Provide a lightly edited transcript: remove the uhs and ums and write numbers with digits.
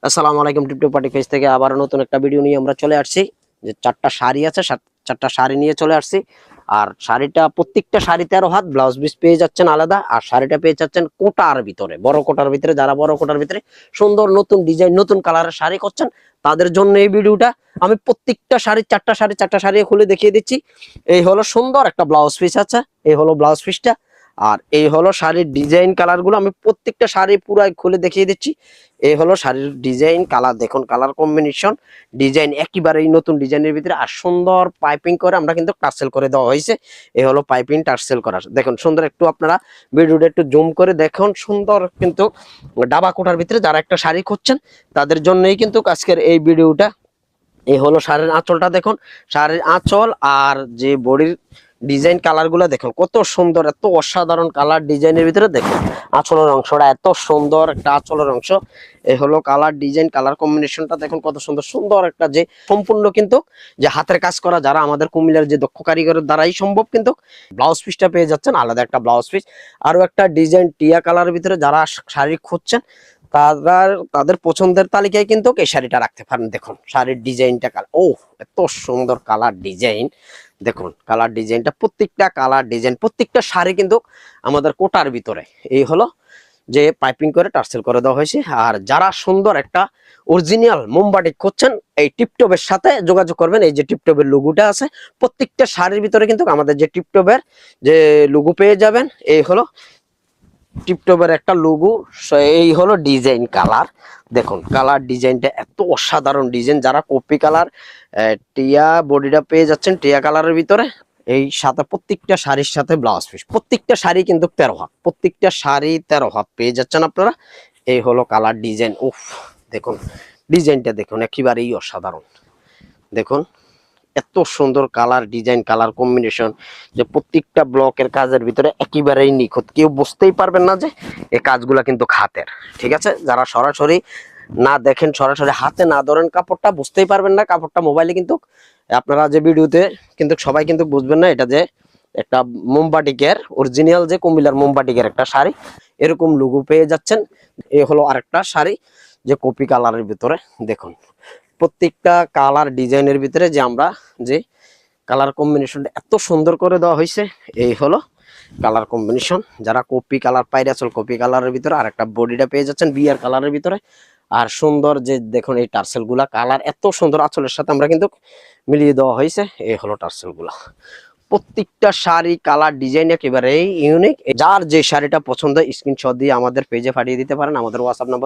আসসালামু আলাইকুম, tiptop party page থেকে আবার নতুন একটা ভিডিও নিয়ে আমরা চলে আসছি। যে চারটা শাড়ি আছে, চারটা শাড়ি নিয়ে চলে আসছি। আর শাড়িটা প্রত্যেকটা শাড়ি 13 হাত, ব্লাউজ পিস পেয়ে যাচ্ছেন আলাদা। আর শাড়িটা পেয়ে যাচ্ছেন কোটার ভিতরে, বড় কোটার ভিতরে। যারা বড় কোটার ভিতরে সুন্দর নতুন ডিজাইন নতুন কালারের শাড়ি করছেন তাদের জন্য এই ভিডিওটা। আমি প্রত্যেকটা শাড়ি চারটা শাড়ি খুলে দেখিয়ে দিচ্ছি। এই হলো সুন্দর একটা ব্লাউজ পিস আছে, এই হলো ব্লাউজ পিসটা। আর এই হলো শাড়ির ডিজাইন কালার গুলো, আমি প্রত্যেকটা শাড়ি পুরাই খুলে দেখিয়ে দিচ্ছি। এই হলো শাড়ির ডিজাইন কালার, দেখুন কালার কম্বিনেশন ডিজাইন একেবারেই নতুন ডিজাইনের ভিতরে। আর সুন্দর পাইপিং করে আমরা কিন্তু টার্সেল করে দেওয়া হয়েছে। এই হলো পাইপিং টার্সেল করা, দেখুন সুন্দর। একটু আপনারা ভিডিওটা একটু জুম করে দেখুন, সুন্দর কিন্তু ডাবা কোটার ভিতরে যারা একটা শাড়ি খুঁজছেন তাদের জন্যই কিন্তু আজকের এই ভিডিওটা। এই হলো শাড়ির আঁচলটা, দেখুন শাড়ির আঁচল আর যে বডির ডিজাইন কালার গুলো দেখুন কত সুন্দর, এত অসাধারণ কালার ডিজাইনের ভিতরে। দেখুন আঁচলের অংশটা এত সুন্দর একটা আঁচলের অংশ। এই হলো কালার ডিজাইন কালার কম্বিনেশনটা দেখুন কত সুন্দর, সুন্দর একটা যে সম্পূর্ণ কিন্তু যে হাতের কাজ করা, যারা আমাদের কুমিল্লার যে দক্ষ কারিগরের দ্বারাই সম্ভব। কিন্তু ব্লাউজ পিসটা পেয়ে যাচ্ছেন আলাদা একটা ব্লাউজ পিস। আরো একটা ডিজাইন টিয়া কালারের ভিতরে যারা শাড়ি খুঁজছেন তাদের পছন্দের তালিকায় কিন্তু এই শাড়িটা রাখতে পারেন। দেখুন শাড়ির ডিজাইনটা কালার, ও এত সুন্দর কালার ডিজাইন। দেখুন কালার ডিজাইনটা, প্রত্যেকটা কালার ডিজাইন প্রত্যেকটা শাড়ি কিন্তু আমাদের কোটার ভিতরে। এই হলো যে পাইপিং করে টার্সেল করে দেওয়া হয়েছে। আর যারা সুন্দর একটা অরিজিনাল মোমবাটিক করছেন এই টিপটপের সাথে যোগাযোগ করবেন। এই যে টিপটপের লোগোটা আছে প্রত্যেকটা শাড়ির ভিতরে কিন্তু আমাদের যে টিপটপের যে লোগো পেয়ে যাবেন। এই হলো টিপটপের একটা লোগো। এই হলো ডিজাইন কালার, দেখুন কালার ডিজাইনটা এত অসাধারণ ডিজাইন। যারা কপি কালার টিয়া বডিটা পেয়ে যাচ্ছেন টিয়া কালারের ভিতরে। এই সাথে প্রত্যেকটা শাড়ির সাথে ব্লাউজ পিস, প্রত্যেকটা শাড়ি কিন্তু 13 হাত, প্রত্যেকটা শাড়ি 13 হাত পেয়ে যাচ্ছেন আপনারা। এই হলো কালার ডিজাইন, উফ দেখুন ডিজাইনটা দেখুন একেবারেই অসাধারণ। দেখুন এত সুন্দর কালার ডিজাইন কালার কম্বিনেশন, যে প্রত্যেকটা ব্লকের কাজের ভিতরে একেবারেই নিখুঁত, কেউ বুঝতেই পারবেন না যে এই কাজগুলা কিন্তু হাতের। ঠিক আছে, যারা সরাসরি না দেখেন, সরাসরি হাতে না ধরেন কাপড়টা বুঝতেই পারবেন না। কাপড়টা মোবাইলে কিন্তু আপনারা যে ভিডিওতে কিন্তু সবাই কিন্তু বুঝবেন না এটা যে একটা মোমবাটিকের অরিজিনাল যে কুমিল্লার মোমবাটিকের একটা শাড়ি, এরকম লোগো পেয়ে যাচ্ছেন। এই হলো আরেকটা শাড়ি যে কপি কালারের ভিতরে। দেখুন প্রত্যেকটা কালার ডিজাইনের ভিতরে যে আমরা যে কালার কম্বিনেশনটা এত সুন্দর করে দেওয়া হয়েছে। এই হলো কালার কম্বিনেশন, যারা কপি কালার পাইরাচল কপি কালারের ভিতরে। আর একটা বডিটা পেয়ে যাচ্ছেন বিয়ার কালারের ভিতরে। আর সুন্দর যে দেখুন এই টার্সেল গুলা কালার এত সুন্দর, আঁচলের সাথে আমরা কিন্তু মিলিয়ে দেওয়া হয়েছে। এই হলো টার্সেল গুলা, প্রত্যেকটা শাড়ি কালার ডিজাইন একেবারে ইউনিক। যার যে শাড়িটা পছন্দ স্ক্রিনশট দিয়ে আমাদের পেজে পাঠিয়ে দিতে পারেন। আমাদের হোয়াটসঅ্যাপ নাম্বার